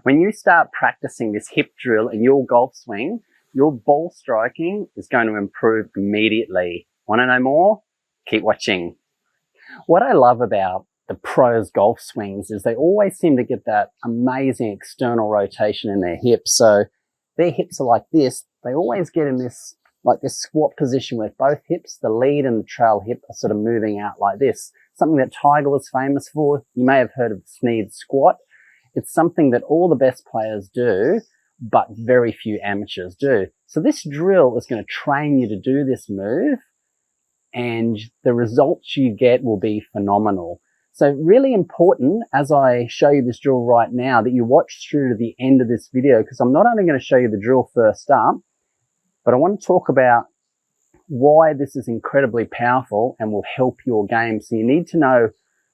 When you start practicing this hip drill in your golf swing, your ball striking is going to improve immediately. Want to know more? Keep watching. What I love about the pros' golf swings is they always seem to get that amazing external rotation in their hips. So their hips are like this. They always get in this, like this squat position with both hips, the lead and the trail hip are sort of moving out like this. Something that Tiger was famous for. You may have heard of Sneed's squat. It's something that all the best players do, but very few amateurs do. So this drill is going to train you to do this move, and the results you get will be phenomenal. So really important, as I show you this drill right now, that you watch through to the end of this video, because I'm not only going to show you the drill first up, but I want to talk about why this is incredibly powerful and will help your game. So you need to know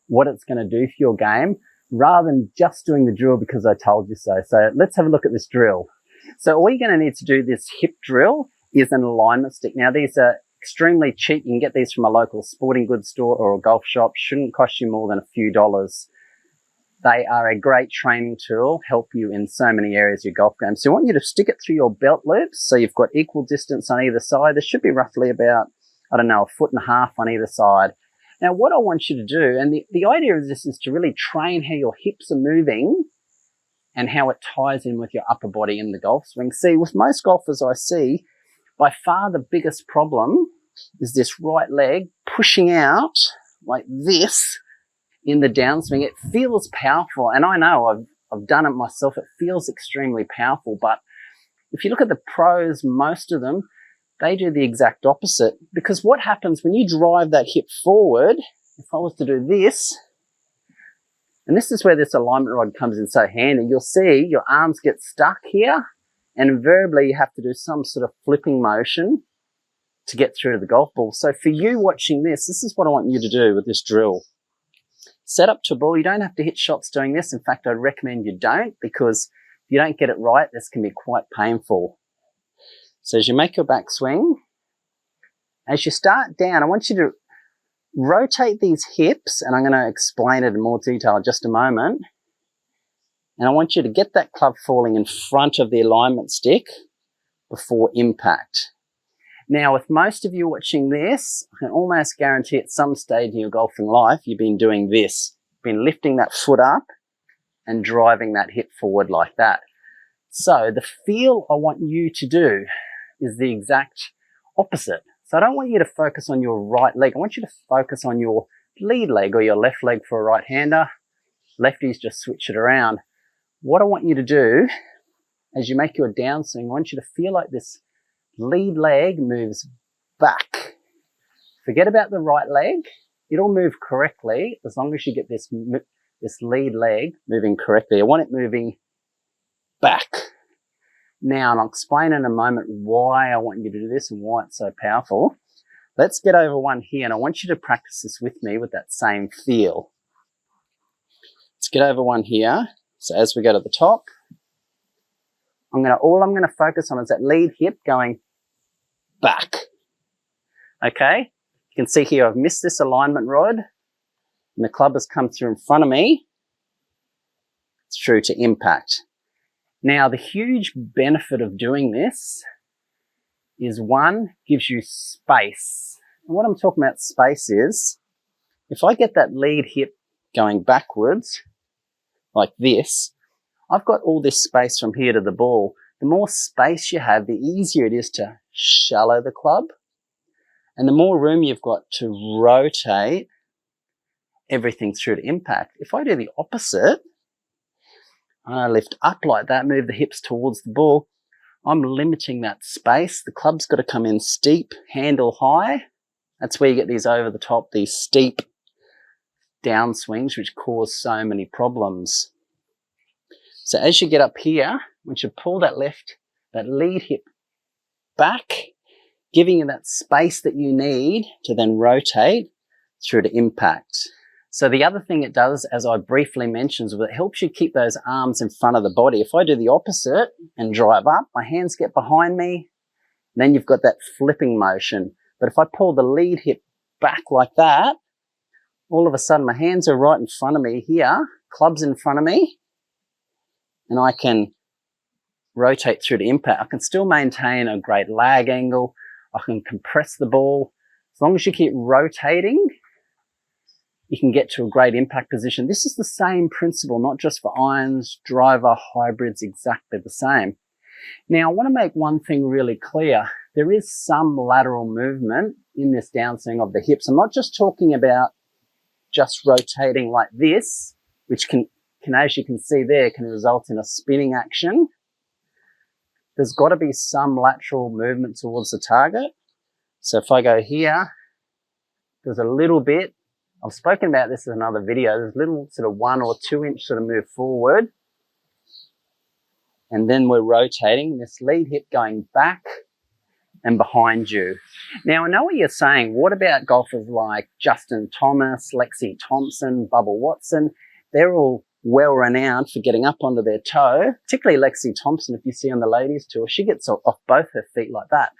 what it's going to do for your game, rather than just doing the drill because I told you so. So let's have a look at this drill. So all you're going to need to do this hip drill is an alignment stick. Now these are extremely cheap. You can get these from a local sporting goods store or a golf shop. Shouldn't cost you more than a few dollars. They are a great training tool, help you in so many areas of your golf game. So I want you to stick it through your belt loops so you've got equal distance on either side. There should be roughly about, I don't know, 1.5 feet on either side. Now what I want you to do, and the idea of this is to really train how your hips are moving and how it ties in with your upper body in the golf swing. See, with most golfers I see, by far the biggest problem is this right leg pushing out like this in the downswing. It feels powerful, and I know I've done it myself. It feels extremely powerful, but if you look at the pros, most of them, they do the exact opposite. Because what happens when you drive that hip forward, if I was to do this, and this is where this alignment rod comes in so handy, you'll see your arms get stuck here, and invariably you have to do some sort of flipping motion to get through to the golf ball. So for you watching this, this is what I want you to do with this drill. Set up to a ball. You don't have to hit shots doing this. In fact, I'd recommend you don't, because if you don't get it right, this can be quite painful. So as you make your backswing, as you start down, I want you to rotate these hips, and I'm going to explain it in more detail in just a moment. And I want you to get that club falling in front of the alignment stick before impact. Now, with most of you watching this, I can almost guarantee at some stage in your golfing life, you've been doing this. You've been lifting that foot up and driving that hip forward like that. So the feel I want you to do is the exact opposite. So I don't want you to focus on your right leg. I want you to focus on your lead leg or your left leg for a right-hander. Lefties just switch it around. What I want you to do as you make your downswing, I want you to feel like this lead leg moves back. Forget about the right leg. It'll move correctly as long as you get this lead leg moving correctly. I want it moving back. Now, and I'll explain in a moment why I want you to do this and why it's so powerful. Let's get over one here, and I want you to practice this with me with that same feel. Let's get over one here. So as we go to the top, all I'm going to focus on is that lead hip going back. Okay? You can see here I've missed this alignment rod, and the club has come through in front of me through to impact. Now, the huge benefit of doing this is, one, gives you space. And what I'm talking about space is, if I get that lead hip going backwards like this, I've got all this space from here to the ball. The more space you have, the easier it is to shallow the club, and the more room you've got to rotate everything through to impact. If I do the opposite, I lift up like that, move the hips towards the ball, I'm limiting that space. The club's got to come in steep, handle high. That's where you get these over the top, these steep downswings, which cause so many problems. So as you get up here, once you pull that lead hip back, giving you that space that you need to then rotate through to impact. So the other thing it does, as I briefly mentioned, is it helps you keep those arms in front of the body. If I do the opposite and drive up, my hands get behind me, then you've got that flipping motion. But if I pull the lead hip back like that, all of a sudden my hands are right in front of me here, club's in front of me, and I can rotate through the impact, I can still maintain a great lag angle. I can compress the ball. As long as you keep rotating, you can get to a great impact position. This is the same principle, not just for irons, driver, hybrids, exactly the same. Now, I want to make one thing really clear. There is some lateral movement in this downswing of the hips. I'm not just talking about just rotating like this, which can, as you can see there, can result in a spinning action. There's got to be some lateral movement towards the target. So if I go here, there's a little bit, I've spoken about this in another video, there's a little sort of 1 or 2 inch sort of move forward. And then we're rotating this lead hip going back and behind you. Now, I know what you're saying. What about golfers like Justin Thomas, Lexi Thompson, Bubba Watson? They're all well renowned for getting up onto their toe, particularly Lexi Thompson. If you see on the ladies tour, she gets off both her feet like that.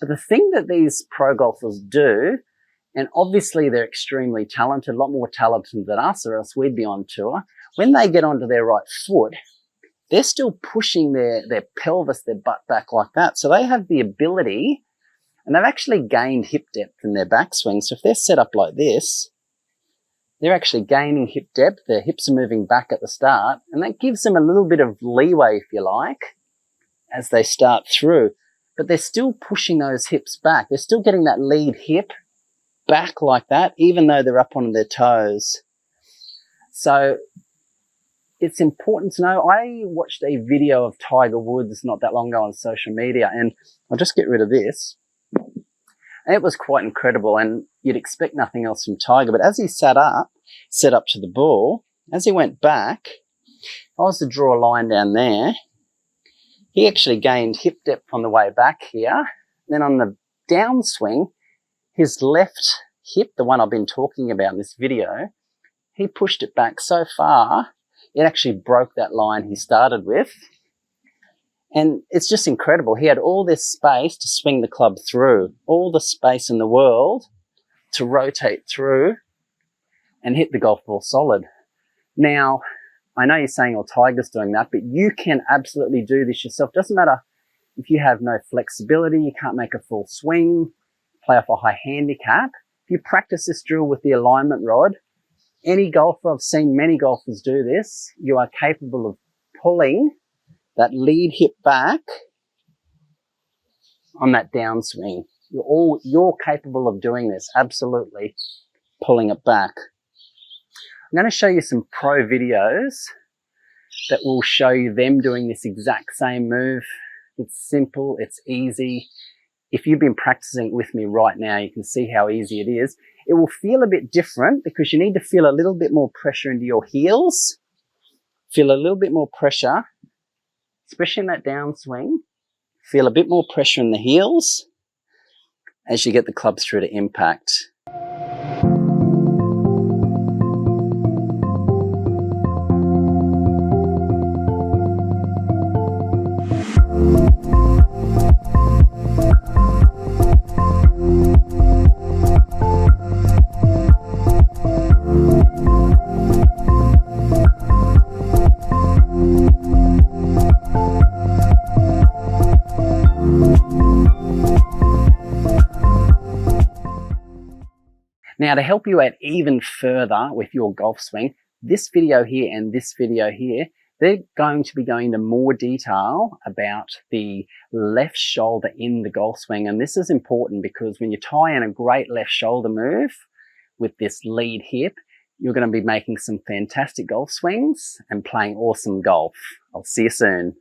But the thing that these pro golfers do, and obviously they're extremely talented, a lot more talented than us, or else we'd be on tour. When they get onto their right foot, they're still pushing their pelvis, their butt back like that. So they have the ability, and they've actually gained hip depth in their backswing. So if they're set up like this, they're actually gaining hip depth. Their hips are moving back at the start, and that gives them a little bit of leeway, if you like, as they start through. But they're still pushing those hips back. They're still getting that lead hip back like that, even though they're up on their toes. So it's important to know. I watched a video of Tiger Woods not that long ago on social media, and I'll just get rid of this. And it was quite incredible, and you'd expect nothing else from Tiger. But as he set up to the ball, as he went back, if I was to draw a line down there, he actually gained hip depth on the way back here. Then on the downswing, his left hip, the one I've been talking about in this video, he pushed it back so far, it actually broke that line he started with. And it's just incredible. He had all this space to swing the club through, all the space in the world to rotate through and hit the golf ball solid. Now, I know you're saying, oh, Tiger's doing that, but you can absolutely do this yourself. Doesn't matter if you have no flexibility, you can't make a full swing, play off a high handicap. If you practice this drill with the alignment rod, any golfer, I've seen many golfers do this, you are capable of pulling that lead hip back on that downswing. You're capable of doing this, absolutely, pulling it back. I'm going to show you some pro videos that will show you them doing this exact same move. It's simple, it's easy. If you've been practicing with me right now, you can see how easy it is. It will feel a bit different because you need to feel a little bit more pressure into your heels. Feel a little bit more pressure, especially in that downswing. Feel a bit more pressure in the heels as you get the club through to impact. Now, to help you out even further with your golf swing, this video here and this video here, they're going to be going into more detail about the left shoulder in the golf swing. And this is important because when you tie in a great left shoulder move with this lead hip, you're going to be making some fantastic golf swings and playing awesome golf. I'll see you soon.